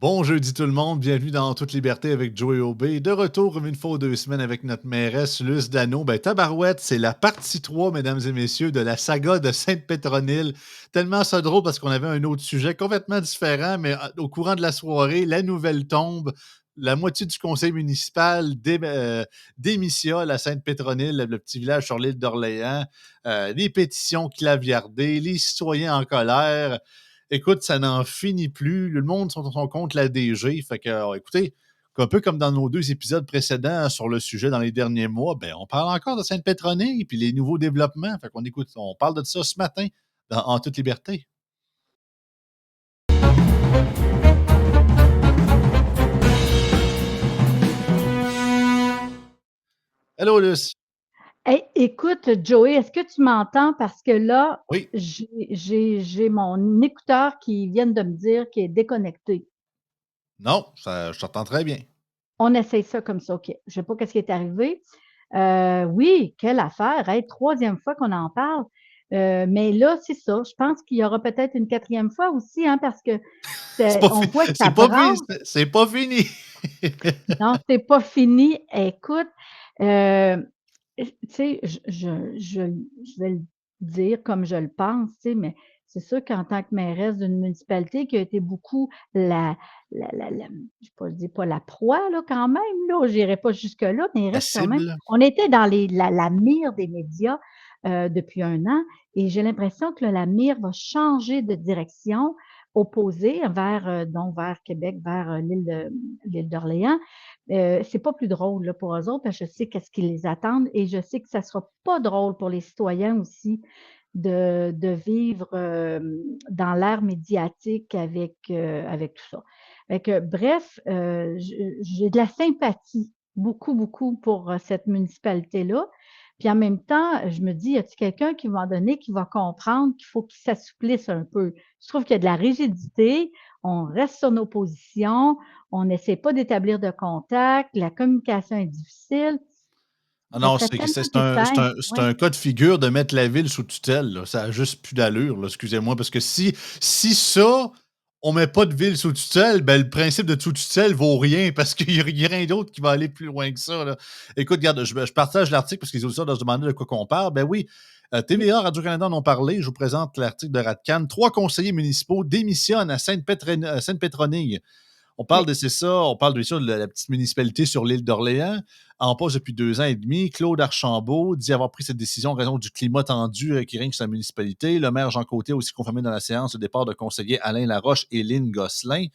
Bon jeudi tout le monde, bienvenue dans Toute Liberté avec Joey Aubé. De retour comme une fois aux 2 semaines avec notre mairesse Luce Dano. Ben tabarouette, c'est la partie 3, mesdames et messieurs, de la saga de Sainte-Pétronille. Tellement ça drôle parce qu'on avait un autre sujet complètement différent, mais au courant de la soirée, la nouvelle tombe. La moitié du conseil municipal démissionnent à Sainte-Pétronille, le petit village sur l'île d'Orléans. Les pétitions claviardées, les citoyens en colère. Écoute, ça n'en finit plus. Le monde sont contre la DG. Fait que, écoutez, un peu comme dans nos 2 épisodes précédents sur le sujet dans les derniers mois, ben, on parle encore de Sainte-Pétronille et puis les nouveaux développements. Fait qu'on écoute, on parle de ça ce matin En toute liberté. Hello, Luce. Hey, écoute, Joey, est-ce que tu m'entends? Parce que là, Oui. j'ai mon écouteur qui vient de me dire qu'il est déconnecté. Non, je t'entends très bien. On essaye ça comme ça, OK. Je ne sais pas ce qui est arrivé. Oui, quelle affaire. Hey, troisième fois qu'on en parle. Mais là, c'est ça. Je pense qu'il y aura peut-être une quatrième fois aussi, hein, parce que on voit que ça brasse. C'est pas fini. Non, c'est pas fini. Écoute, euh, tu sais, je vais le dire comme je le pense, tu sais, mais c'est sûr qu'en tant que mairesse d'une municipalité qui a été beaucoup je ne dis pas la proie, là, quand même, là, je n'irai pas jusque-là, mais il La reste quand même, cible. on était dans la mire des médias depuis un an et j'ai l'impression que là, la mire va changer de direction opposée donc vers Québec, vers l'île d'Orléans. C'est pas plus drôle là, pour eux autres, parce que je sais qu'est-ce qui les attendent et je sais que ça sera pas drôle pour les citoyens aussi de vivre dans l'ère médiatique avec tout ça. Fait que, bref, j'ai de la sympathie, beaucoup, beaucoup pour cette municipalité-là. Puis en même temps, je me dis, y a-t-il quelqu'un qui va donner, qui va comprendre qu'il faut qu'il s'assouplisse un peu? Je trouve qu'il y a de la rigidité, on reste sur nos positions, on n'essaie pas d'établir de contact, la communication est difficile. Ah Ça non, serait tellement plus simple. c'est Ouais. un cas de figure de mettre la ville sous tutelle, là. Ça a juste plus d'allure, là, excusez-moi, parce que si ça, on met pas de ville sous tutelle, ben le principe de sous tutelle vaut rien parce qu'il y a rien d'autre qui va aller plus loin que ça, là. Écoute, regarde, je partage l'article parce que les auditeurs doivent se demander de quoi qu'on parle. Ben oui, Oui. TVA, Radio-Canada en ont parlé. Je vous présente l'article de Radcan. 3 conseillers municipaux démissionnent à Sainte-Pétronille. On parle Oui. de, c'est ça, on parle bien sûr de la petite municipalité sur l'île d'Orléans, en poste depuis 2 ans et demi. Claude Archambault dit avoir pris cette décision en raison du climat tendu qui règne sur sa municipalité. Le maire Jean Côté a aussi confirmé dans la séance le départ de conseillers Alain Laroche et Lynn Gosselin.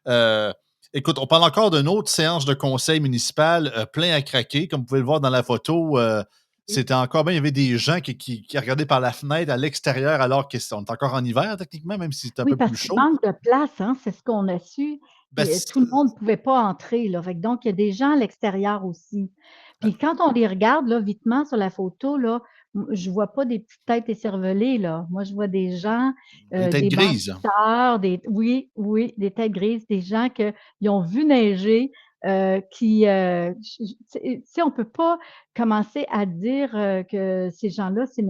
Euh, Écoute, on parle encore d'une autre séance de conseil municipal plein à craquer. Comme vous pouvez le voir dans la photo, Oui. c'était encore bien, il y avait des gens qui regardaient par la fenêtre à l'extérieur alors qu'on est encore en hiver techniquement, même si c'est un Oui, peu plus parce qu'il chaud. manque de place, hein, c'est ce qu'on a su. Ben, Tout le monde ne pouvait pas entrer, là. Fait que donc, il y a des gens à l'extérieur aussi. Puis quand on les regarde, là, vitement sur la photo, là, je ne vois pas des petites têtes écervelées, là. Moi, je vois des gens, des têtes des grises. bâtisseurs, oui, oui, des têtes grises, des gens qui ont vu neiger, tu sais, on ne peut pas commencer à dire que ces gens-là, ils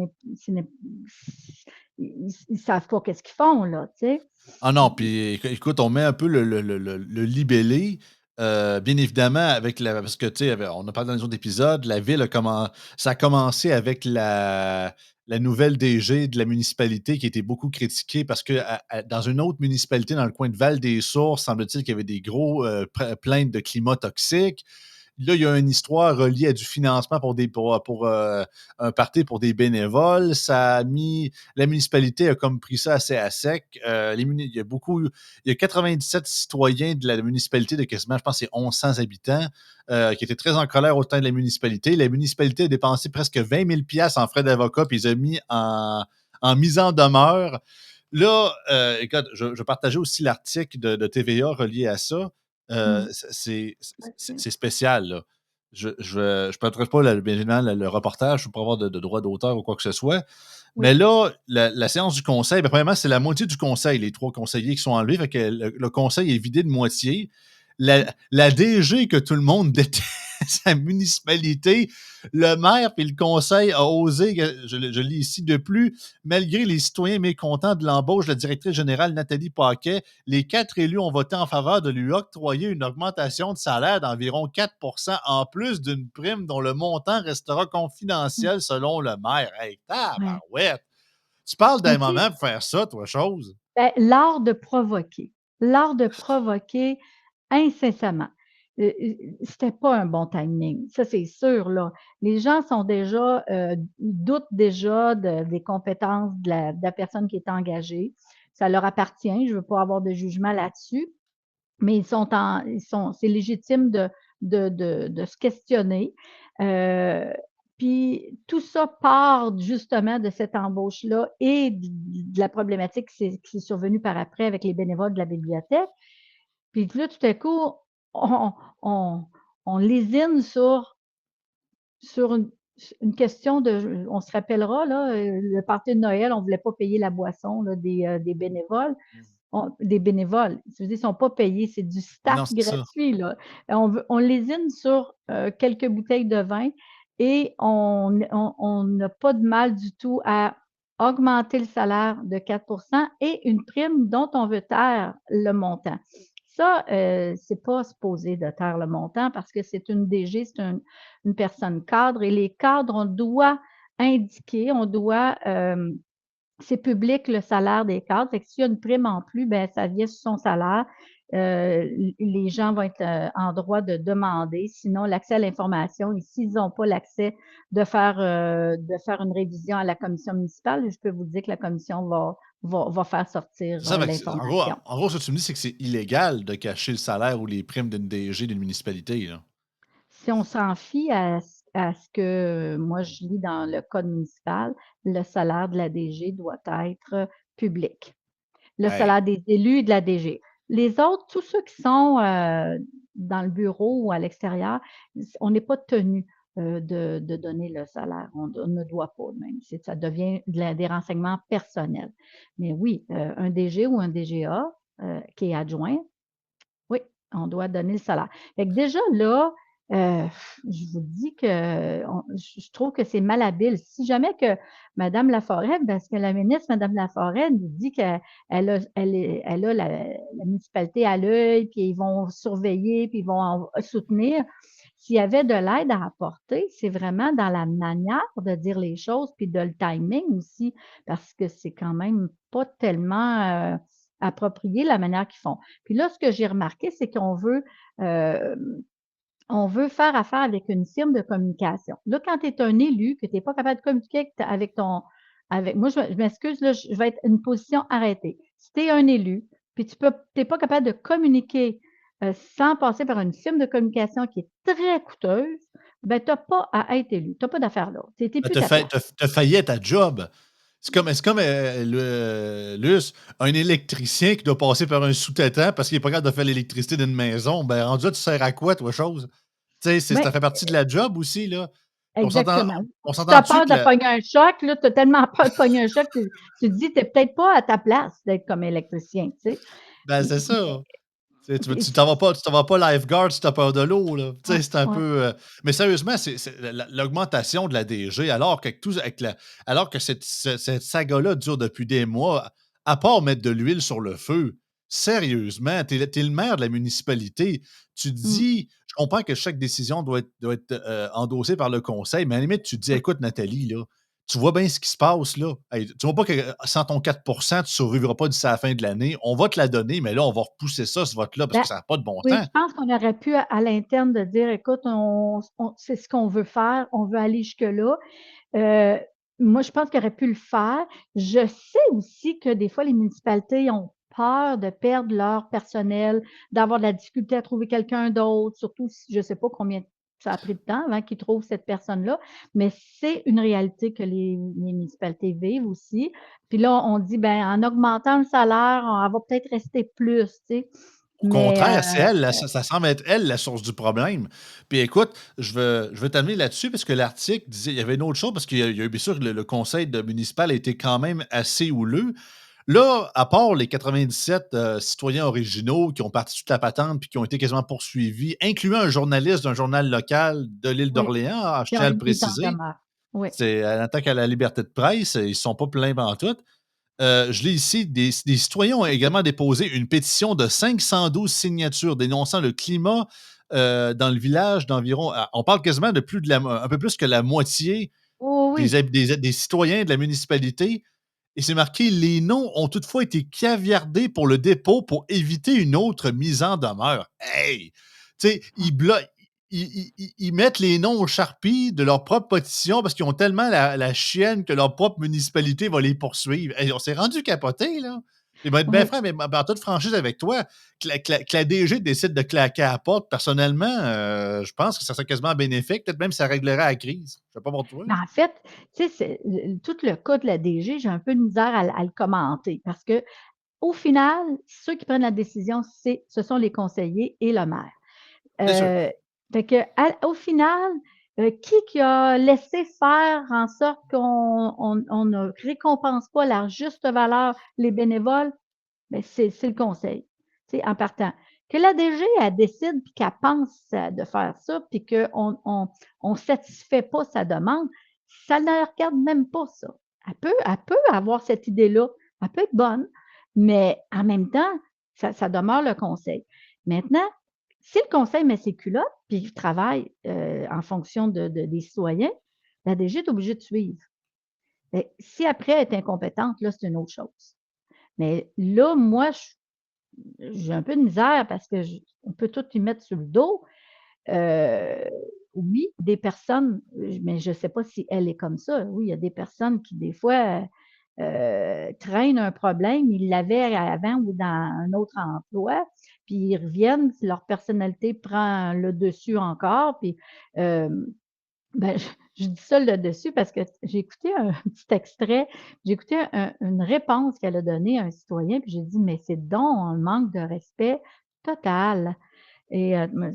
ne savent pas qu'est-ce qu'ils font, là, tu sais. Ah non, puis écoute, on met un peu le libellé, bien évidemment, avec la parce que, tu sais, on a parlé dans les autres épisodes, la ville a ça a commencé avec la nouvelle DG de la municipalité qui a été beaucoup critiquée parce que dans une autre municipalité, dans le coin de Val-des-Sources, semble-t-il qu'il y avait des gros plaintes de climat toxique. Là, il y a une histoire reliée à du financement pour un parti pour des bénévoles. Ça a mis la municipalité a comme pris ça assez à sec. Il y a 97 citoyens de la municipalité de quasiment, je pense, c'est 1100 habitants qui étaient très en colère au sein de la municipalité. La municipalité a dépensé presque 20 000 piastres en frais d'avocat puis ils ont mis en mise en demeure. Là, écoute, je partageais aussi l'article de TVA relié à ça. Mmh. C'est spécial, là. Je partage pas bien évidemment le reportage pour pas avoir de droit d'auteur ou quoi que ce soit. Mais Oui. là, la séance du conseil, ben, premièrement, c'est la moitié du conseil, les 3 conseillers qui sont enlevés. Fait que le conseil est vidé de moitié. La DG que tout le monde sa municipalité, le maire puis le conseil a osé, je lis ici, de plus, malgré les citoyens mécontents de l'embauche de la directrice générale Nathalie Paquet, les 4 élus ont voté en faveur de lui octroyer une augmentation de salaire d'environ 4 en plus d'une prime dont le montant restera Mmh. confidentiel selon le maire. Hey, Ouais. tabarouette! Tu parles Mais d'un tu sais, moment pour faire ça, toi, chose? ben, l'art de provoquer incessamment. C'était pas un bon timing, ça c'est sûr, là. Les gens sont déjà, doutent déjà des compétences de la personne qui est engagée. Ça leur appartient, je veux pas avoir de jugement là-dessus, mais c'est légitime de se questionner. Euh, Puis tout ça part justement de cette embauche-là et de la problématique qui s'est survenue par après avec les bénévoles de la bibliothèque. Puis là, tout à coup, on, on, on lésine sur une question de, on se rappellera, là, le party de Noël, on ne voulait pas payer la boisson là, des bénévoles. Des bénévoles. Je veux dire, ils ne sont pas payés, c'est du staff Non, c'est ça. gratuit. Là. On lésine sur quelques bouteilles de vin et on n'a pas de mal du tout à augmenter le salaire de 4 et une prime dont on veut taire le montant. Ça, c'est pas supposé de taire le montant parce que c'est une DG, une personne cadre et les cadres, on doit indiquer, c'est public le salaire des cadres. Fait que s'il y a une prime en plus, ben, ça vient sur son salaire. Les gens vont être en droit de demander. Sinon, l'accès à l'information, et s'ils n'ont pas l'accès de faire une révision à la commission municipale, je peux vous dire que la commission va faire sortir C'est ça, fait que l'information. en gros, ce que tu me dis, c'est que c'est illégal de cacher le salaire ou les primes d'une DG d'une municipalité, là. Si on s'en fie à ce que moi je lis dans le code municipal, le salaire de la DG doit être public. Le Hey, salaire des élus et de la DG. Les autres, tous ceux qui sont dans le bureau ou à l'extérieur, on n'est pas tenu de donner le salaire. On ne doit pas même. Ça devient des renseignements personnels. Mais oui, un DG ou un DGA qui est adjoint, oui, on doit donner le salaire. Fait que déjà là, euh, je vous dis que je trouve que c'est malhabile. Si jamais que Mme Laforêt, parce que la ministre, Mme Laforêt, nous dit qu'elle elle a la municipalité à l'œil, puis ils vont surveiller, puis ils vont soutenir. S'il y avait de l'aide à apporter, c'est vraiment dans la manière de dire les choses, puis de le timing aussi, parce que c'est quand même pas tellement approprié la manière qu'ils font. Puis là, ce que j'ai remarqué, c'est euh, on veut faire affaire avec une firme de communication. Là, quand tu es un élu, que tu n'es pas capable de communiquer avec ton. Moi, je m'excuse, là, je vais être une position arrêtée. Si tu es un élu, puis tu n'es pas capable de communiquer sans passer par une firme de communication qui est très coûteuse, ben, tu n'as pas à être élu. Tu n'as pas d'affaire là. Tu n'es ben, plus ta place. t'as failli à ta job. C'est comme Luce, un électricien qui doit passer par un sous-traitant parce qu'il est pas capable de faire l'électricité d'une maison. Ben, rendu là, tu sers à quoi, toi, chose? Tu sais, ça Mais fait partie de la job aussi, là. On s'entend, exactement. on Tu as s'entend-tu peur que de pogner un choc, là, tu as tellement peur de pogner un choc, tu te dis, tu n'es peut-être pas à ta place d'être comme électricien, tu sais. ben, c'est ça. Mais Tu t'en vas pas lifeguard si tu as peur de l'eau, là. Tu ouais, sais, c'est un ouais. peu, mais sérieusement, c'est l'augmentation de la DG alors qu'avec tout avec la alors que cette saga-là dure depuis des mois, à part mettre de l'huile sur le feu, sérieusement, tu es le maire de la municipalité. Tu te Mm. dis je comprends que chaque décision doit être, endossée par le conseil, mais à la limite, tu te dis: Ouais. «Écoute Nathalie, là, tu vois bien ce qui se passe là. Hey, tu vois pas que sans ton 4 tu ne survivras pas d'ici à la fin de l'année. On va te la donner, mais là, on va repousser ça, ce vote-là, parce que Ben, ça n'a pas de bon oui, sens. je pense qu'on aurait pu à l'interne de dire, écoute, c'est ce qu'on veut faire, on veut aller jusque-là. Euh, Moi, je pense qu'il aurait pu le faire. Je sais aussi que des fois, les municipalités ont peur de perdre leur personnel, d'avoir de la difficulté à trouver quelqu'un d'autre, surtout si je ne sais pas combien ça a pris de temps avant qu'ils trouvent cette personne-là, mais c'est une réalité que les municipalités vivent aussi. Puis là, on dit, ben, en augmentant le salaire, elle va peut-être rester plus, tu sais. Au Mais contraire, c'est elle, ça semble être elle la source du problème. Puis écoute, je veux t'amener là-dessus parce que l'article disait, il y avait une autre chose, parce qu'il y a eu bien sûr le conseil municipal a été quand même assez houleux. Là, à part les 97 citoyens originaux qui ont parti toute la patente puis qui ont été quasiment poursuivis, incluant un journaliste d'un journal local de l'île Oui, d'Orléans, je qui tiens ont à le une mise en préciser. demeure. Oui. C'est en attaque à la liberté de presse, ils ne se sont pas plaints pantoute. Je lis ici, des citoyens ont également déposé une pétition de 512 signatures dénonçant le climat dans le village d'environ. On parle quasiment de plus de un peu plus que la moitié Oh oui, des citoyens de la municipalité. Et c'est marqué les noms ont toutefois été caviardés pour le dépôt pour éviter une autre mise en demeure. Hey! Tu sais, ils mettent les noms au charpie de leur propre pétition parce qu'ils ont tellement la chienne que leur propre municipalité va les poursuivre. Hey, on s'est rendu capoté, là. Il va être bien oui. franc, mais en toute franchise avec toi, que la DG décide de claquer à la porte, personnellement, je pense que ça serait quasiment bénéfique. Peut-être même que ça réglerait la crise. Je sais pas pour toi. Mais en fait, tu sais, tout le cas de la DG, j'ai un peu de misère à le commenter parce que au final, ceux qui prennent la décision, ce sont les conseillers et le maire. C'est sûr. Euh, Fait que, au final, qui a laissé faire en sorte qu'on ne récompense pas la juste valeur les bénévoles? Ben, c'est le conseil, tu sais, en partant. Que la DG, elle décide puis qu'elle pense de faire ça, puis qu'on on satisfait pas sa demande, ça ne la regarde même pas, ça. Elle peut avoir cette idée-là, elle peut être bonne, mais en même temps, ça demeure le conseil. Maintenant, si le conseil met ses culottes, puis il travaille en fonction des citoyens, la DG est obligée de suivre. Si après elle est incompétente, là, c'est une autre chose. Mais là, moi, j'ai un peu de misère parce que on peut tout y mettre sur le dos. Euh, oui, des personnes, mais je ne sais pas si elle est comme ça. Oui, il y a des personnes qui, des fois, traînent un problème, ils l'avaient avant ou dans un autre emploi, puis ils reviennent, leur personnalité prend le dessus encore, puis euh, ben, je dis ça là-dessus parce que j'ai écouté un petit extrait, j'ai écouté une réponse qu'elle a donnée à un citoyen, puis j'ai dit, mais c'est donc un manque de respect total. Et je ne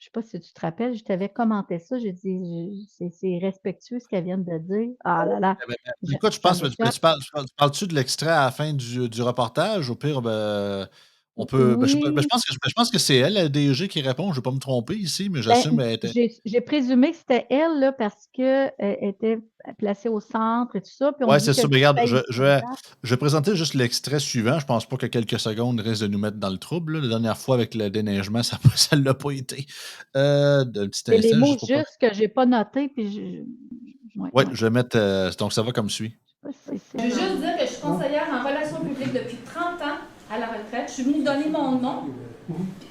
sais pas si tu te rappelles, je t'avais commenté ça, j'ai dit, c'est respectueux ce qu'elle vient de dire. Ah là là, Écoute, je ça pense que m'échappe. tu parles-tu de l'extrait à la fin du reportage? Au pire, on peut. Oui, Je pense que c'est elle, la DG, qui répond. Je ne vais pas me tromper ici, mais ben, j'assume qu'elle était. j'ai présumé que c'était elle, là, parce qu'elle était placée au centre et tout ça, puis on Ouais, dit c'est que ça. le Mais regarde, conseil est je vais présenter juste l'extrait suivant. Je pense pas que quelques secondes risquent de nous mettre dans le trouble, là. La dernière fois, avec le déneigement, ça ne l'a pas été. Un petit c'est les instant, mots juste pour pas. justes que j'ai pas notés, puis ouais, Ouais, ouais. je vais mettre. Donc, ça va comme suit. Je sais pas si c'est Je veux elle en juste dire que je suis conseillère en relations publiques depuis 30 ans à la retraite. Je suis venue donner mon nom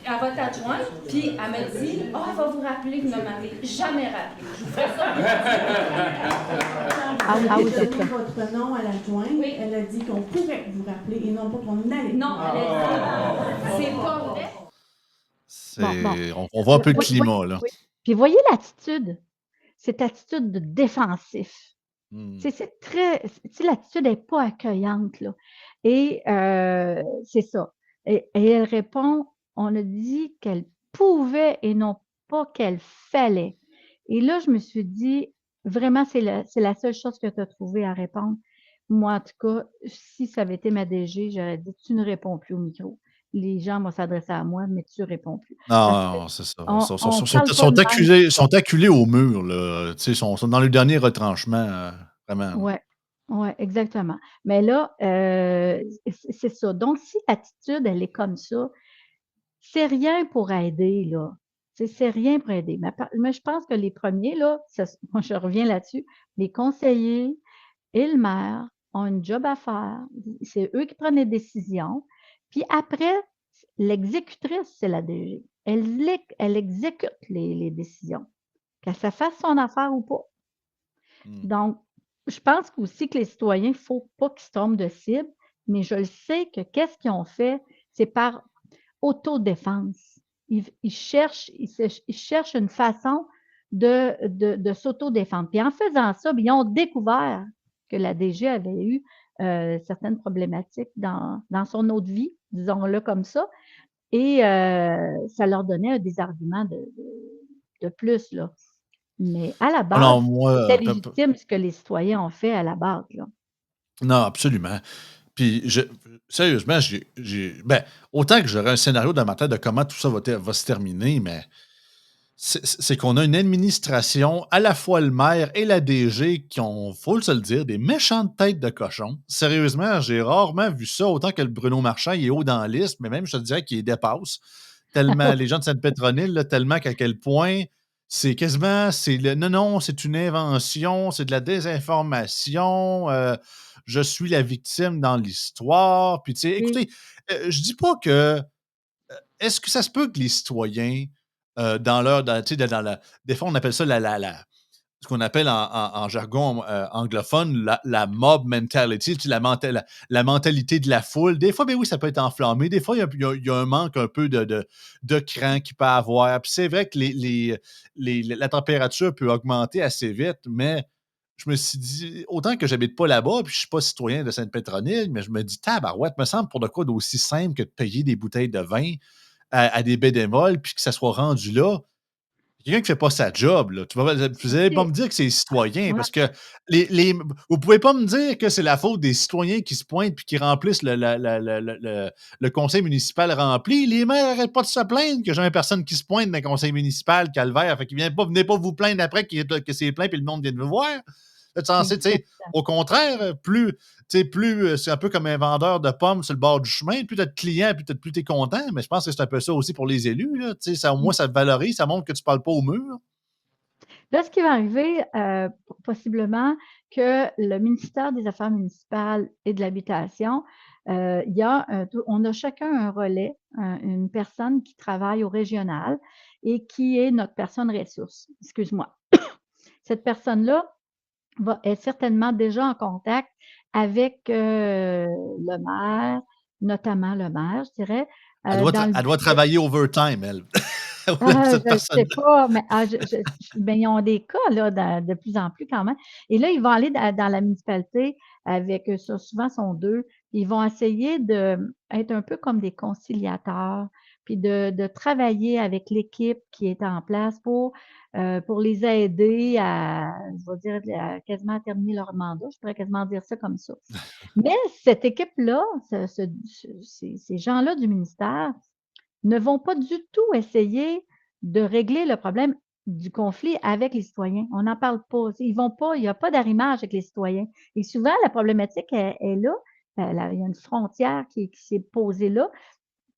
à votre adjointe, puis elle m'a dit « Ah, elle va vous rappeler, vous ne m'avez jamais rappelé. Je vous ferai ça. Ah, Elle ah a oui, c'est donné ça. votre nom à l'adjointe. Oui. Elle a dit qu'on pourrait vous rappeler et non pas qu'on allait. Non, elle a dit c'est pas vrai. Bon. On voit un peu le Oui, oui, climat, là. oui. Puis voyez l'attitude, cette attitude de défensif. Hmm. Tu sais, c'est très, tu sais, l'attitude n'est pas accueillante, là. Et c'est ça. Et elle répond, on a dit qu'elle pouvait et non pas qu'elle fallait. Et là, je me suis dit, vraiment, c'est la seule chose que tu as trouvé à répondre. Moi, en tout cas, si ça avait été ma DG, j'aurais dit, tu ne réponds plus au micro. Les gens vont s'adresser à moi, mais tu ne réponds plus. Parce que Non, c'est ça. on parle pas de même. Sont acculés au mur, là. Tu sais, sont dans le dernier retranchement, vraiment, là. Ouais, ouais, exactement. Mais là, c'est ça. Donc, si l'attitude, elle est comme ça, c'est rien pour aider, là. C'est rien pour aider. Mais je pense que les premiers, là, moi, je reviens là-dessus, les conseillers et le maire ont une job à faire. C'est eux qui prennent les décisions. Puis après, l'exécutrice, c'est la DG. Elle exécute les décisions. Qu'elle se fasse son affaire ou pas. Hmm. Donc, je pense aussi que les citoyens, il ne faut pas qu'ils se trompent de cible, mais je le sais que qu'est-ce qu'ils ont fait, c'est par autodéfense. Ils cherchent une façon de s'autodéfendre. Puis en faisant ça, ils ont découvert que la DG avait eu certaines problématiques dans son autre vie, disons-le comme ça, et ça leur donnait des arguments de plus, là. Mais à la Ah non, base, c'était moi, légitime ce que les citoyens ont fait à la base, là. non, absolument. Puis, sérieusement, ben, autant que j'aurais un scénario dans ma tête de comment tout ça va se terminer, mais c'est qu'on a une administration, à la fois le maire et la DG, qui ont, faut se le dire, des méchantes têtes de cochon. Sérieusement, j'ai rarement vu ça, autant que le Bruno Marchand, il est haut dans la liste, mais même, je te dirais qu'il dépasse. Tellement, les gens de Sainte-Pétronille, là, tellement qu'à quel point c'est quasiment, non, non, c'est une invention, c'est de la désinformation, je suis la victime dans l'histoire. Puis, tu sais, Oui, écoutez, je dis pas que est-ce que ça se peut que les citoyens, tu sais, des fois, on appelle ça ce qu'on appelle en jargon anglophone la mob mentality, tu sais, la mentalité de la foule. Des fois, ben oui, ça peut être enflammé. Des fois, il y a un manque un peu de cran qu'il peut avoir. Puis c'est vrai que la température peut augmenter assez vite, mais je me suis dit, autant que j'habite pas là-bas, puis je suis pas citoyen de Sainte-Pétronille, mais je me dis, tabarouette, me semble pour de quoi d'aussi simple que de payer des bouteilles de vin à des bénévoles, puis que ça soit rendu là. Quelqu'un qui fait pas sa job, là. Vous allez pas OK. me dire que c'est les citoyens, Ouais, parce que vous pouvez pas me dire que c'est la faute des citoyens qui se pointent puis qui remplissent le conseil municipal rempli. Les maires n'arrêtent pas de se plaindre que jamais personne qui se pointe dans le conseil municipal, calvaire. Fait qu'ils venez pas vous plaindre après que c'est plein puis le monde vient de vous voir. Là, tu sais, exact. au contraire, c'est un peu comme un vendeur de pommes sur le bord du chemin. Plus tu as de clients, plus tu es content. Mais je pense que c'est un peu ça aussi pour les élus. Là. Au moins, Mmh. ça te valorise, ça montre que tu parles pas au mur. Là, ce qui va arriver, possiblement que le ministère des Affaires municipales et de l'Habitation, il y a on a chacun un relais, une personne qui travaille au régional et qui est notre personne ressource. Excuse-moi. Cette personne-là est certainement déjà en contact avec, le maire, notamment le maire, je dirais, dans le Elle doit but de travailler overtime, elle. Cette je ne sais personne-là. pas, mais ben, ils ont des cas là, de plus en plus quand même. Et là, ils vont aller dans la municipalité avec, souvent sont deux, ils vont essayer d'être un peu comme des conciliateurs, puis de travailler avec l'équipe qui est en place pour les aider à, je vais dire, quasiment à terminer leur mandat. Je pourrais quasiment dire ça comme ça. Mais cette équipe-là, ces gens-là du ministère, ne vont pas du tout essayer de régler le problème du conflit avec les citoyens. On n'en parle pas. Ils vont pas, il n'y a pas d'arrimage avec les citoyens. Et souvent, la problématique est là. Il y a une frontière qui s'est posée là.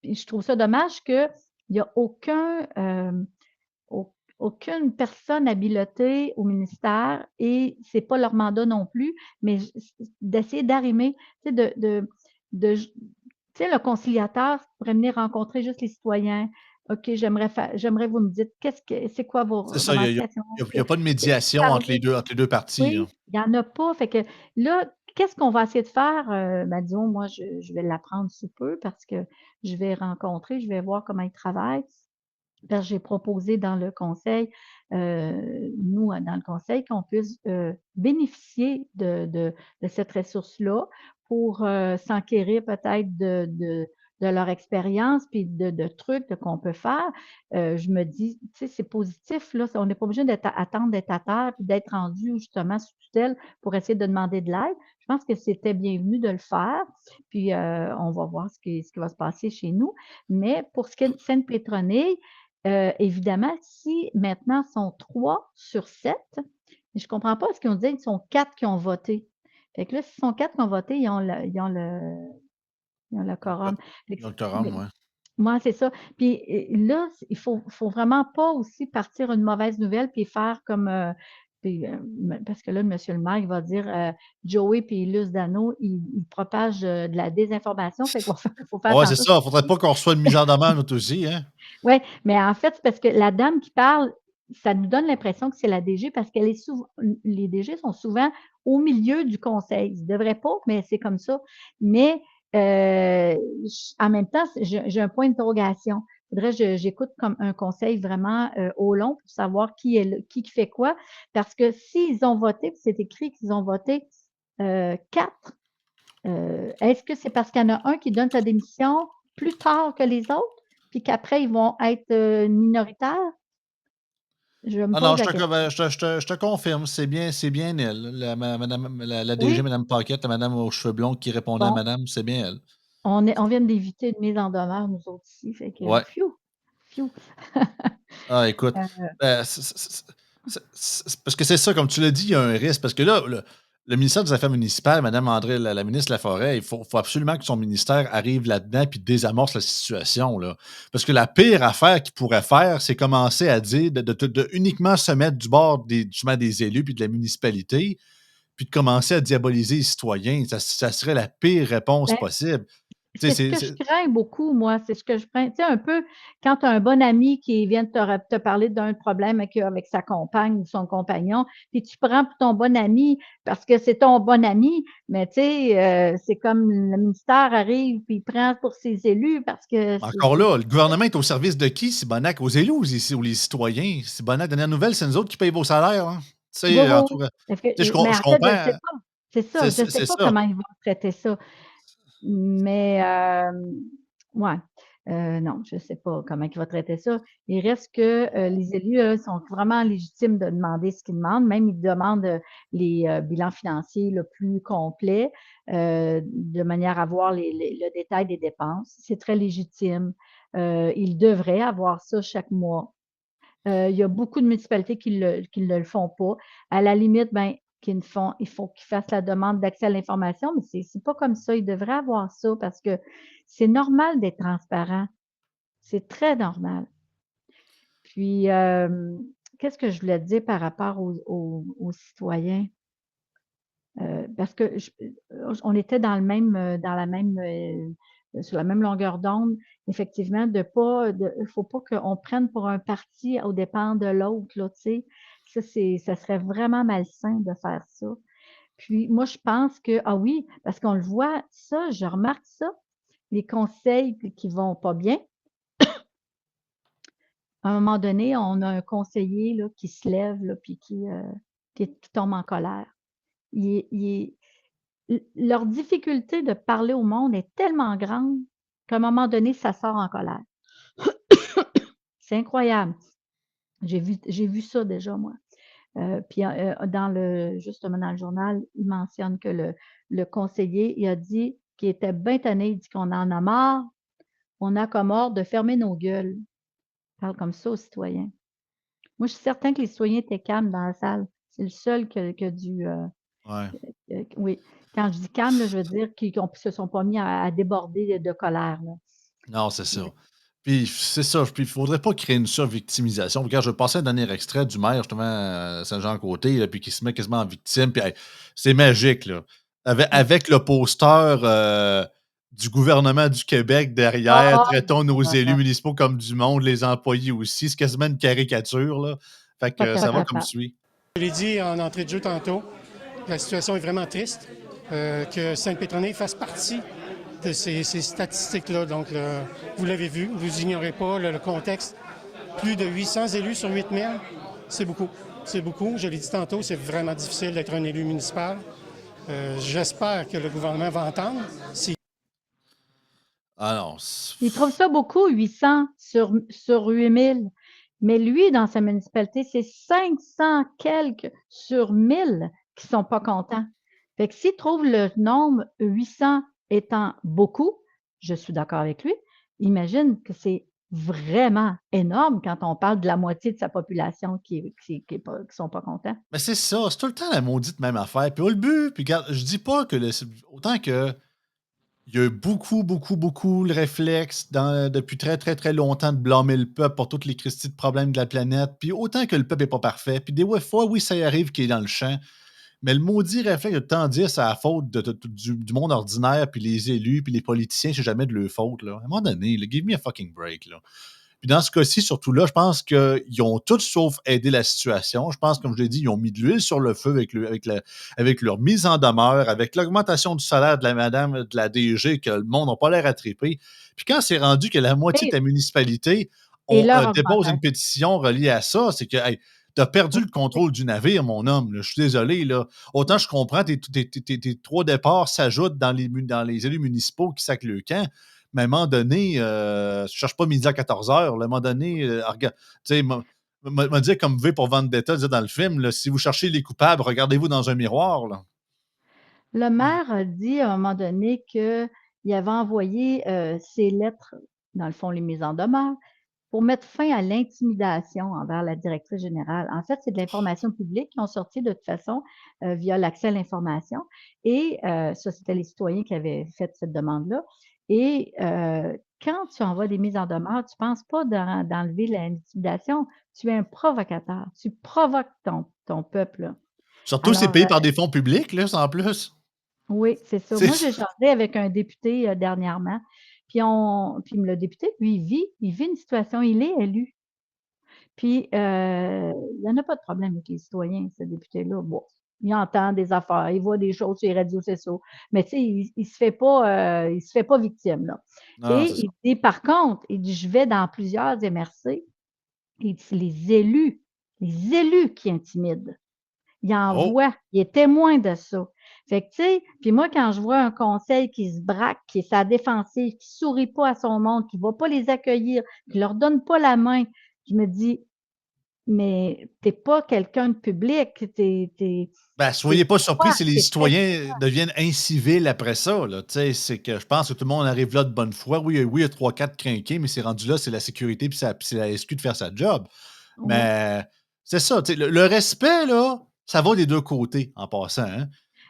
Puis je trouve ça dommage qu'il n'y a aucune personne habilitée au ministère et c'est pas leur mandat non plus, mais d'essayer d'arrimer, tu sais, tu sais, le conciliateur pourrait venir rencontrer juste les citoyens. OK, j'aimerais vous me dites c'est quoi vos C'est ça, il revendications? y a pas de médiation Parler. entre les deux parties. Là. Oui, il y en a pas. Fait que là, qu'est-ce qu'on va essayer de faire? Ben, disons, moi, je vais l'apprendre sous peu parce que je vais voir comment ils travaillent. Parce que j'ai proposé dans le conseil, nous, dans le conseil, qu'on puisse bénéficier de cette ressource-là pour s'enquérir peut-être de leur expérience, puis de trucs qu'on peut faire. Je me dis, tu sais, c'est positif, là, on n'est pas obligé attendre d'être à terre, puis d'être rendu justement sous tutelle pour essayer de demander de l'aide. Je pense que c'était bienvenu de le faire, puis on va voir ce qui va se passer chez nous. Mais pour ce qui est de Sainte-Pétronille, évidemment, si maintenant sont 3 sur 7, je ne comprends pas ce qu'ils ont dit, ils sont 4 qui ont voté. Fait que là, s'ils sont 4 qui ont voté, ils ont le quorum. Fait que Doctorum, mais ouais. moi, c'est ça. Puis là, il faut vraiment pas aussi partir une mauvaise nouvelle puis faire comme puis, parce que là, monsieur le maire, il va dire Joey puis Luce Dano, ils propagent de la désinformation. Fait qu'il faut faire Ouais, c'est attention. ça. Faudrait pas qu'on reçoive une mise en demeure, nous aussi, hein? Oui, mais en fait, c'est parce que la dame qui parle, ça nous donne l'impression que c'est la DG parce qu'elle est souvent, les DG sont souvent au milieu du conseil. Ils ne devraient pas, mais c'est comme ça. Mais en même temps, j'ai un point d'interrogation. Il faudrait que j'écoute comme un conseil vraiment au long pour savoir qui fait quoi. Parce que s'ils ont voté, puis c'est écrit qu'ils ont voté 4, est-ce que c'est parce qu'il y en a un qui donne sa démission plus tard que les autres, puis qu'après, ils vont être minoritaires? Je me Ah non, pose la question. je te confirme, c'est bien elle, madame, la DG, Oui, madame Paquette, la madame aux cheveux blonds qui répondait à bon, madame, c'est bien elle. on vient d'éviter une mise en demeure, nous autres ici, fait que Ouais. fiou, fiou. Ah, écoute, Euh, parce que c'est ça, comme tu l'as dit, il y a un risque. Parce que là, le ministère des Affaires municipales, Mme André, la ministre Laforêt, il faut absolument que son ministère arrive là-dedans puis désamorce la situation. Là. Parce que la pire affaire qu'il pourrait faire, c'est commencer à dire de uniquement se mettre du bord justement des élus puis de la municipalité, puis de commencer à diaboliser les citoyens. Ça serait la pire réponse ben, possible. Tu sais, c'est ce que je crains beaucoup, moi. C'est ce que je crains. Tu sais, un peu, quand tu as un bon ami qui vient te parler d'un problème avec sa compagne ou son compagnon, puis tu prends pour ton bon ami parce que c'est ton bon ami, mais tu sais, c'est comme le ministère arrive puis il prend pour ses élus parce que encore là, le gouvernement est au service de qui? C'est Bonac aux élus ou les citoyens? C'est Bonac, dernière nouvelle, c'est nous autres qui payons vos salaires. Hein. Tu oui, sais, oui, en oui. tout cas, tu sais, Mais je en fait, je ne comprends. sais pas. C'est ça, je ne sais C'est pas ça. comment ils vont traiter ça. Mais, ouais, non, je ne sais pas comment il va traiter ça. Il reste que les élus sont vraiment légitimes de demander ce qu'ils demandent. Même ils demandent les bilans financiers le plus complets de manière à voir le détail des dépenses. C'est très légitime. Ils devraient avoir ça chaque mois. Il y a beaucoup de municipalités qui ne le font pas. À la limite, ben, il faut qu'ils fassent la demande d'accès à l'information, mais c'est pas comme ça. Ils devraient avoir ça parce que c'est normal d'être transparent. C'est très normal. Puis, qu'est-ce que je voulais te dire par rapport aux citoyens? Parce que on était sur la même longueur d'onde, effectivement, il faut pas qu'on prenne pour un parti aux dépens de l'autre, là, tu sais. Ça serait vraiment malsain de faire ça. Puis, moi, je pense que, ah oui, parce qu'on le voit, ça, je remarque ça, les conseils qui vont pas bien. À un moment donné, on a un conseiller, là, qui se lève, là, puis qui tombe en colère. Il leur difficulté de parler au monde est tellement grande qu'à un moment donné, ça sort en colère. C'est incroyable. J'ai vu ça déjà, moi. Puis justement dans le journal, il mentionne que le conseiller, il a dit qu'il était bien tanné, il dit qu'on en a marre, on a comme ordre de fermer nos gueules. Il parle comme ça aux citoyens. Moi, je suis certain que les citoyens étaient calmes dans la salle. C'est le seul qui a dû Ouais. oui. Quand je dis calme, là, je veux dire qu'ils ne se sont pas mis à déborder de colère. Là. Non, c'est ça. Puis c'est ça. Puis il faudrait pas créer une survictimisation. Regarde, je passais un dernier extrait du maire, justement, Saint-Jean-Côté, là, puis qui se met quasiment en victime. Puis hey, c'est magique, là. Avec le poster du gouvernement du Québec derrière, Ah, traitons nos ah, élus ah, municipaux comme du monde, les employés aussi. C'est quasiment une caricature, là. Fait pas que ça va comme capable. suit. Je l'ai dit en entrée de jeu tantôt, la situation est vraiment triste. Que Sainte-Pétronille fasse partie de ces statistiques-là. Donc, vous l'avez vu, vous ignorez pas le contexte. Plus de 800 élus sur 8000, c'est beaucoup. C'est beaucoup. Je l'ai dit tantôt, c'est vraiment difficile d'être un élu municipal. J'espère que le gouvernement va entendre. Ah non. Il trouve ça beaucoup, 800 sur 8000. Mais lui, dans sa municipalité, c'est 500 quelques sur 1000 qui ne sont pas contents. Fait que s'il trouve le nombre 800 étant beaucoup, je suis d'accord avec lui, imagine que c'est vraiment énorme quand on parle de la moitié de sa population qui sont pas contents. Mais c'est ça, c'est tout le temps la maudite même affaire. Puis au but, puis regarde, je dis pas que autant que il y a eu beaucoup, beaucoup, beaucoup le réflexe depuis très, très, très longtemps de blâmer le peuple pour tous les cristis de problèmes de la planète. Puis autant que le peuple n'est pas parfait. Puis des fois, oui, ça y arrive qu'il est dans le champ. Mais le maudit réflexe de tant dire c'est la faute du monde ordinaire, puis les élus, puis les politiciens, c'est jamais de leur faute. Là. À un moment donné, là, give me a fucking break. Là. Puis dans ce cas-ci, surtout là, je pense qu'ils ont tout sauf aidé la situation. Je pense, comme je l'ai dit, ils ont mis de l'huile sur le feu avec leur mise en demeure, avec l'augmentation du salaire de la madame de la DG, que le monde n'a pas l'air à triper. Puis quand c'est rendu que la moitié de ta municipalité Et leur dépose une augmentation. pétition reliée à ça, c'est que hey, tu as perdu le contrôle du navire, mon homme. Là. Je suis désolé. Là. Autant je comprends, tes trois départs s'ajoutent dans les élus municipaux qui sacent le camp. Mais à un moment donné, je ne cherche pas midi à 14 heures. À un moment donné, regarde, tu sais, m'a dit comme V pour Vendetta disait dans le film, là, si vous cherchez les coupables, regardez-vous dans un miroir. Là. Le maire a dit à un moment donné qu'il avait envoyé ses lettres, dans le fond, les mises en demeure, pour mettre fin à l'intimidation envers la directrice générale. En fait, c'est de l'information publique qui ont sorti de toute façon via l'accès à l'information. Et ça, c'était les citoyens qui avaient fait cette demande-là. Et quand tu envoies des mises en demeure, tu ne penses pas d'enlever l'intimidation. Tu es un provocateur. Tu provoques ton peuple. Là. Surtout, c'est Alors, payé par des fonds publics, là, en plus. oui, c'est ça. Moi, j'ai jasé avec un député dernièrement. Puis le député, lui, il vit une situation, il est élu. Puis, il n'y en a pas de problème avec les citoyens, ce député-là. Bon, il entend des affaires, il voit des choses sur les radios sociaux, mais tu sais, il se fait pas victime, là. Non, Et c'est ça. il dit, par contre, il dit, je vais dans plusieurs MRC, il dit, c'est les élus qui intimident. Il en Oh, voit, il est témoin de ça. Fait que, tu sais, puis moi, quand je vois un conseil qui se braque, qui est sa défensive, qui sourit pas à son monde, qui va pas les accueillir, qui leur donne pas la main, je me dis, mais t'es pas quelqu'un de public, ben, t'es soyez pas surpris quoi? si les T'es très citoyens deviennent incivils après ça. Là. Tu sais, c'est que je pense que tout le monde arrive là de bonne foi. Oui, oui, il y a 3-4 crinqués, mais c'est rendu là, c'est la sécurité puis c'est la SQ de faire sa job. ouais. Mais c'est ça, tu sais, le respect, là, ça va des deux côtés en passant. Hein?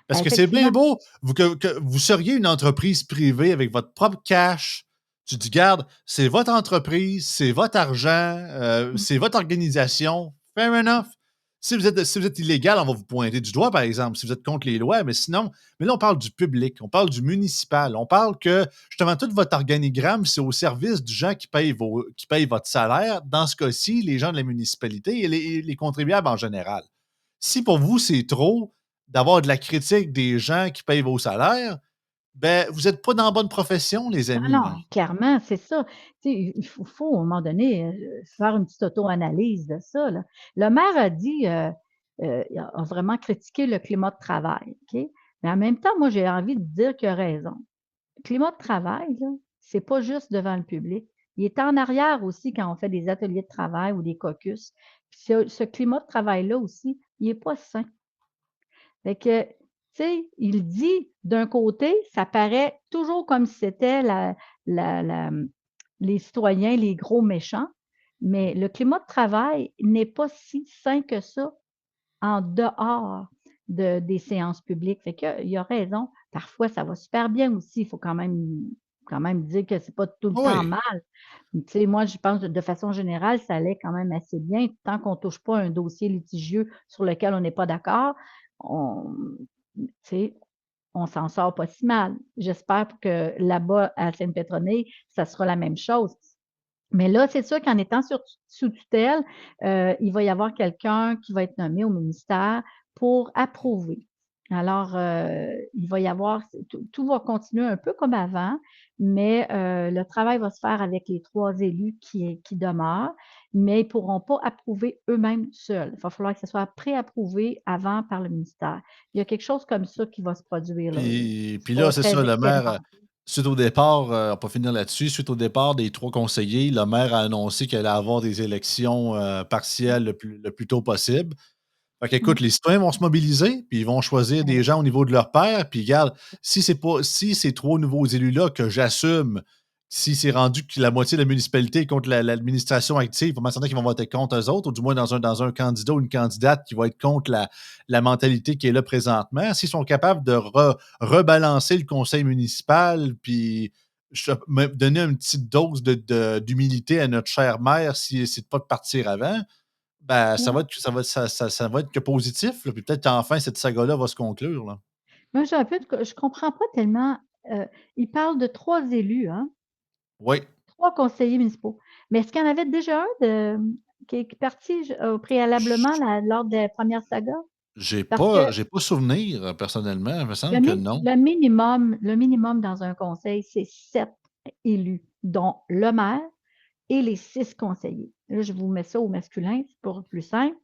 Parce que c'est bien Effectivement. beau que vous seriez une entreprise privée avec votre propre cash. Tu dis, garde, c'est votre entreprise, c'est votre argent, c'est votre organisation. Fair enough. Si vous êtes illégal, on va vous pointer du doigt, par exemple, si vous êtes contre les lois, mais sinon, mais là, on parle du public, on parle du municipal, on parle que, justement, tout votre organigramme, c'est au service du gens qui payent votre salaire. Dans ce cas-ci, les gens de la municipalité et les contribuables en général. Si pour vous, c'est trop d'avoir de la critique des gens qui payent vos salaires, ben, vous n'êtes pas dans la bonne profession, les Ah amis. Là. non, clairement, c'est ça. Tu sais, il faut, à un moment donné, faire une petite auto-analyse de ça, là. Le maire a dit, il a vraiment critiqué le climat de travail, OK? Mais en même temps, moi, j'ai envie de dire qu'il a raison. Le climat de travail, là, c'est pas juste devant le public. Il est en arrière aussi quand on fait des ateliers de travail ou des caucus. Puis ce climat de travail-là aussi, il n'est pas sain. Fait que, tu sais, il dit d'un côté, ça paraît toujours comme si c'était les citoyens, les gros méchants, mais le climat de travail n'est pas si sain que ça en dehors des séances publiques. Fait qu'il a raison. Parfois, ça va super bien aussi. Il faut quand même dire que c'est pas tout le temps Oui. mal. Tu sais, moi, je pense que de façon générale, ça allait quand même assez bien. Tant qu'on ne touche pas un dossier litigieux sur lequel on n'est pas d'accord, on, tu sais, on s'en sort pas si mal. J'espère que là-bas, à Sainte-Pétronille, ça sera la même chose. Mais là, c'est sûr qu'en étant sous tutelle, il va y avoir quelqu'un qui va être nommé au ministère pour approuver. Alors, il va y avoir, tout va continuer un peu comme avant, mais le travail va se faire avec les 3 élus qui demeurent, mais ils ne pourront pas approuver eux-mêmes seuls. Il va falloir que ce soit préapprouvé avant par le ministère. Il y a quelque chose comme ça qui va se produire là. Puis C'est pas là, c'est très ça, le maire, expérimenté. suite au départ, on va finir là-dessus, suite au départ des 3 conseillers, le maire a annoncé qu'il allait avoir des élections partielles le plus tôt possible. Fait Mmh. qu'écoute, les citoyens vont se mobiliser, puis ils vont choisir Ben des oui. gens au niveau de leur pair. Puis regarde, si ces 3 nouveaux élus-là que j'assume, si c'est rendu que la moitié de la municipalité est contre l'administration active, il va m'attendre qu'ils vont voter contre eux autres, ou du moins dans un candidat ou une candidate qui va être contre la mentalité qui est là présentement. S'ils sont capables de rebalancer le conseil municipal, puis me donner une petite dose d'humilité à notre chère maire si c'est de pas de partir avant, ben, ça va Ouais. être ça va être que positif, là, puis peut-être qu'enfin cette saga-là va se conclure, là. Moi, j'ai un peu je comprends pas tellement, il parle de 3 élus, hein, Oui, 3 conseillers municipaux. Mais est-ce qu'il y en avait déjà un qui est parti préalablement j lors des premières sagas? j'ai Parce que pas souvenir, personnellement, il me le semble que mi non. le minimum dans un conseil, c'est 7 élus, dont le maire et les 6 conseillers. Là, je vous mets ça au masculin, c'est pour plus simple.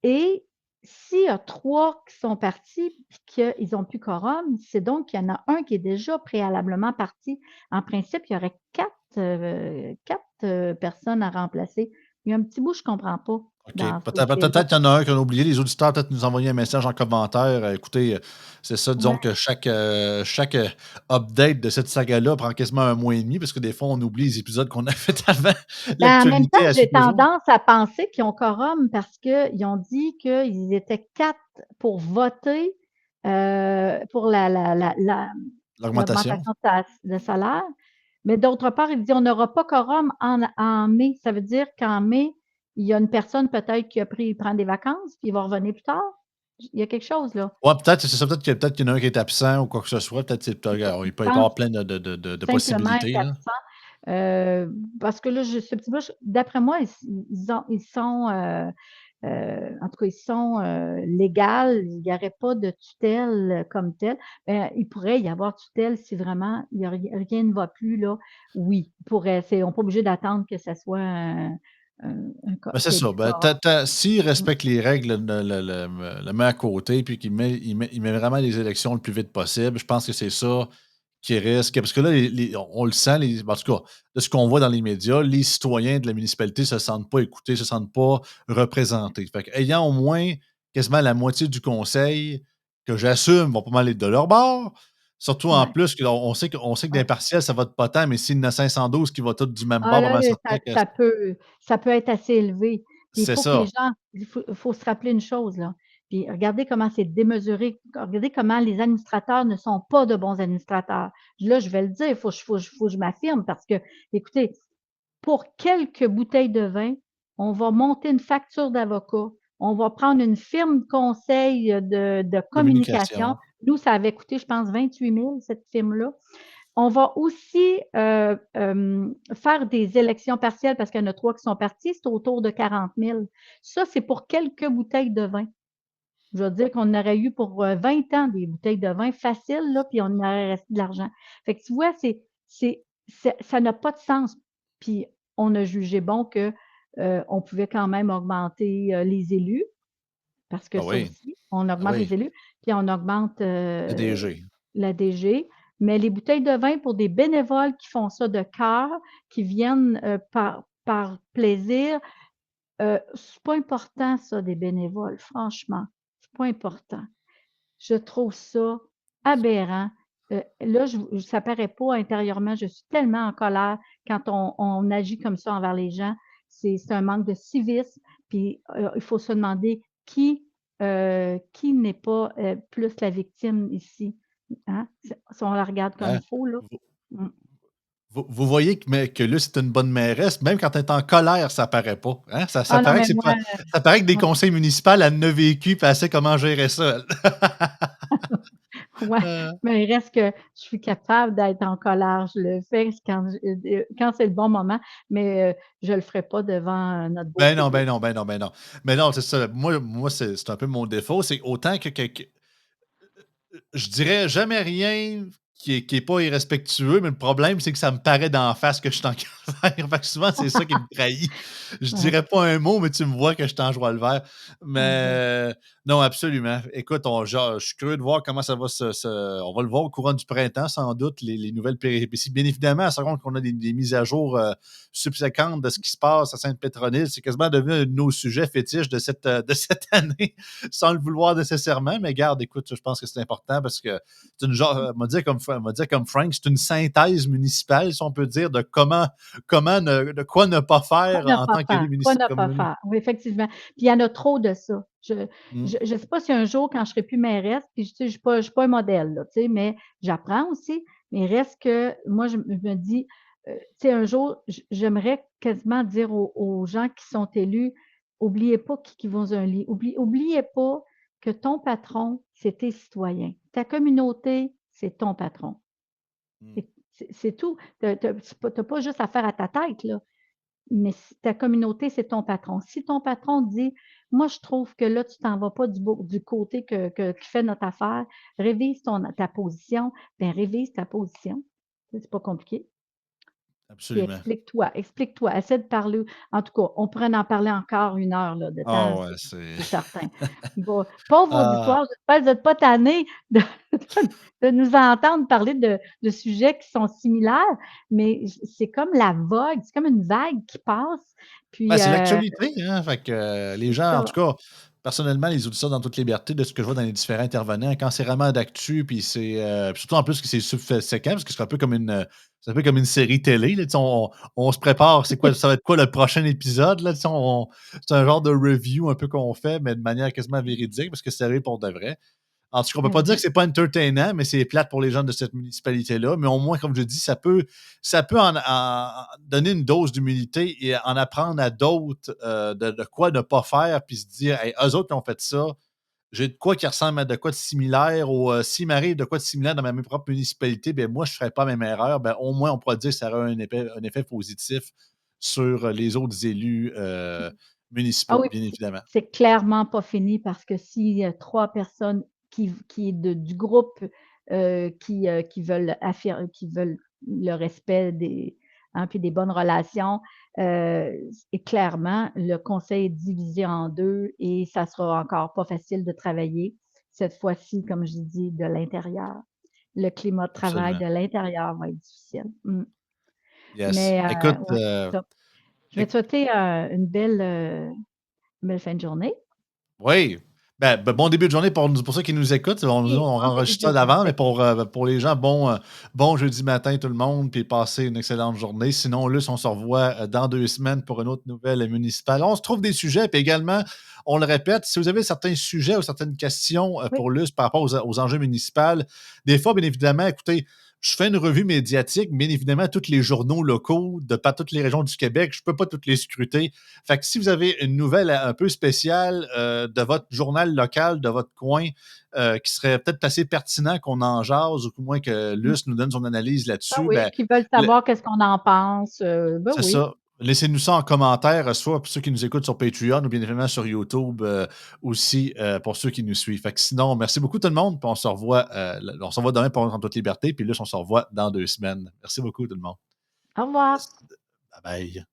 Et s'il y a 3 qui sont partis puis qu'ils n'ont plus quorum, c'est donc qu'il y en a un qui est déjà préalablement parti. En principe, il y aurait 4 personnes à remplacer Il y a un petit bout, je comprends pas OK. dans Peut-être qu'il y en a un qu'on a oublié. Les auditeurs, peut-être nous envoyer un message en commentaire. Écoutez, c'est ça, disons Ouais. que chaque update de cette saga-là prend quasiment un mois et demi parce que des fois, on oublie les épisodes qu'on a fait avant. Ben, en même temps, L'actualité, elle j'ai suit toujours. tendance à penser qu'ils ont quorum parce qu'ils ont dit qu'ils étaient 4 pour voter pour L'augmentation. l'augmentation de salaire. Mais d'autre part, il dit on n'aura pas quorum en mai. Ça veut dire qu'en mai, il y a une personne peut-être qui prend des vacances, puis il va revenir plus tard. Il y a quelque chose là. Ouais, peut-être, c'est ça. Peut-être qu'il y en a un qui est absent ou quoi que ce soit. Peut-être il peut y pense avoir plein de simplement être possibilités, là. absent. Parce que là, ce petit bout, d'après moi, ils sont, en tout cas, ils sont légaux. Il n'y aurait pas de tutelle comme telle. Il pourrait y avoir tutelle si vraiment rien ne va plus, là. Oui, il pourrait. On n'est pas obligé d'attendre que ce soit Ben, c'est qu'il y ait ça. plus Ben, quorum. s'il respecte les règles, le met à côté, puis qu'il met vraiment les élections le plus vite possible, je pense que c'est ça qui risque. Parce que là, on le sent, en tout cas, de ce qu'on voit dans les médias, les citoyens de la municipalité ne se sentent pas écoutés, ne se sentent pas représentés. Fait ayant au moins quasiment la moitié du conseil, que j'assume, vont pas mal être de leur bord. Surtout en Ouais, plus, on sait que ouais. d'impartial, ça vote pas tant, mais s'il y en a 512 qui votent tous du même Ah bord, pas là, mal certain que ça peut être assez élevé. Puis il c'est faut que les ça. gens, il faut se rappeler une chose, là. Puis regardez comment c'est démesuré. Regardez comment les administrateurs ne sont pas de bons administrateurs. Là, je vais le dire, il faut que je m'affirme parce que, écoutez, pour quelques bouteilles de vin, on va monter une facture d'avocat. On va prendre une firme de conseil de communication. Communication. Nous, ça avait coûté, je pense, 28 000, cette firme-là. On va aussi faire des élections partielles parce qu'il y en a 3 qui sont partis, c'est autour de 40 000. Ça, c'est pour quelques bouteilles de vin. Je veux dire qu'on aurait eu pour 20 ans des bouteilles de vin faciles, là, puis on aurait resté de l'argent. Fait que tu vois, ça n'a pas de sens. Puis on a jugé bon que on pouvait quand même augmenter les élus, parce que Ah ça oui, aussi, on ah augmente oui, les élus, puis on augmente le DG. la DG. Mais les bouteilles de vin pour des bénévoles qui font ça de cœur, qui viennent par plaisir, c'est pas important, ça, des bénévoles, franchement. C'est pas important. Je trouve ça aberrant. Là, ça paraît pas intérieurement. Je suis tellement en colère quand on agit comme ça envers les gens. C'est un manque de civisme. Puis il faut se demander qui n'est pas plus la victime ici. Hein? Si on la regarde comme Hein? il faut, là. Vous Mm. vous voyez que là, c'est une bonne mairesse, même quand elle est en colère, ça paraît pas, hein? Ça Ah non, paraît que mais c'est moi, pas ça paraît que des conseils municipaux, elle en a vécu, puis elle sait comment gérer ça, elle. ouais, mais il reste que je suis capable d'être en colère. Je le fais quand c'est le bon moment, mais je le ferai pas devant notre beau Ben non, public. ben non, ben non, ben non. Mais non, c'est ça. Moi c'est un peu mon défaut, c'est autant que je dirais jamais rien qui est pas irrespectueux, mais le problème, c'est que ça me paraît d'en face que je suis en calvaire. Fait que souvent, c'est ça qui me trahit. Je Ouais. dirais pas un mot, mais tu me vois que je t'en joie le vert. Exact. Mais non, absolument. Écoute, genre, je suis curieux de voir comment ça va on va le voir au courant du printemps, sans doute, les nouvelles péripéties. Bien évidemment, à seconde qu'on a des mises à jour subséquentes de ce qui se passe à Sainte-Pétronille, c'est quasiment devenu un de nos sujets fétiches de cette année, sans le vouloir nécessairement. Mais garde, écoute, je pense que c'est important parce que c'est une genre, on va dire comme Frank, c'est une synthèse municipale, si on peut dire, de de quoi ne pas Quoi faire ne en pas tant qu'élu faire? Quoi municipal. ne pas faire? Oui, effectivement. Puis il y en a trop de ça. Je Mm. je sais pas si un jour, quand je serai plus mairesse, puis tu sais, je suis pas un modèle, là, tu sais, mais j'apprends aussi. Mais reste que moi, je me dis, tu sais, un jour, j'aimerais quasiment dire aux gens qui sont élus, oubliez pas qui vous un lit. Oubliez pas que ton patron, c'est tes citoyens. Ta communauté, c'est ton patron. Mm. C'est tout. Tu n'as pas juste affaire à ta tête, là. Mais ta communauté, c'est ton patron. Si ton patron dit, moi, je trouve que là, tu t'en vas pas du côté qui fait notre affaire, révise ta position, ben révise ta position. C'est pas compliqué. Puis Absolument. explique-toi, essaie de parler. En tout cas, on pourrait en parler encore 1 heure là, de Ah temps, ouais, c'est c'est certain. Bon, pauvre ah, auditoire, j'espère que vous êtes pas tannés de de nous entendre parler de sujets qui sont similaires, mais c'est comme la vague, c'est comme une vague qui passe, ben, puis, c'est l'actualité, hein, fait que, les c'est gens en tout ça. cas, personnellement, les auditeurs dans toute liberté de ce que je vois dans les différents intervenants, quand c'est vraiment d'actu puis puis surtout en plus que c'est subséquent parce que c'est un peu comme une série télé, là, tu sais, on se prépare, c'est quoi ça va être quoi le prochain épisode, là, tu sais, c'est un genre de review un peu qu'on fait, mais de manière quasiment véridique parce que c'est arrivé pour de vrai. En tout cas, on peut Ben pas dire oui. que c'est pas entertainant, mais c'est plate pour les gens de cette municipalité-là. Mais au moins, comme je dis, ça peut donner une dose d'humilité et en apprendre à d'autres de quoi ne pas faire, puis se dire, hey, eux autres qui ont fait ça, j'ai de quoi qui ressemble à de quoi de similaire, ou s'il m'arrive de quoi de similaire dans ma propre municipalité, ben moi, je ne ferai pas la même erreur. Ben, au moins, on pourra dire que ça aura un effet positif sur les autres élus Ah municipaux, oui, bien évidemment. c'est clairement pas fini parce que s'il y a 3 personnes qui du groupe, qui veulent le respect des hein, puis des bonnes relations, et clairement, le conseil est divisé en 2 et ça sera encore pas facile de travailler. Cette fois-ci, comme je dis, de l'intérieur. Le climat de travail Absolument. de l'intérieur va être difficile. Yes. Mais, Écoute, ouais, c'est ça. Je vais te souhaiter, une belle fin de journée. oui. Bon début de journée pour ceux qui nous écoutent. On Et bon début enregistre de ça d'avant, mais journée. pour les gens, bon jeudi matin tout le monde, puis passez une excellente journée. Sinon, Luce, on se revoit dans 2 semaines pour une autre nouvelle municipale. On se trouve des sujets, puis également, on le répète, si vous avez certains sujets ou certaines questions Oui, pour Luce par rapport aux enjeux municipaux, des fois, bien évidemment, écoutez, je fais une revue médiatique, bien évidemment, tous les journaux locaux de pas toutes les régions du Québec, je ne peux pas toutes les scruter. Fait que si vous avez une nouvelle un peu spéciale de votre journal local, de votre coin, qui serait peut-être assez pertinent qu'on en jase ou au moins que mmh. Luce nous donne son analyse Ah là-dessus, oui, ben, qui veulent le- savoir qu'est-ce qu'on en pense, ben c'est oui. ça. Laissez-nous ça en commentaire, soit pour ceux qui nous écoutent sur Patreon ou bien évidemment sur YouTube aussi pour ceux qui nous suivent. Fait que sinon, merci beaucoup tout le monde. Puis on se revoit demain pour En toute liberté. Puis Luce, on se revoit dans 2 semaines. Merci beaucoup tout le monde. Au revoir. Yes. Bye bye.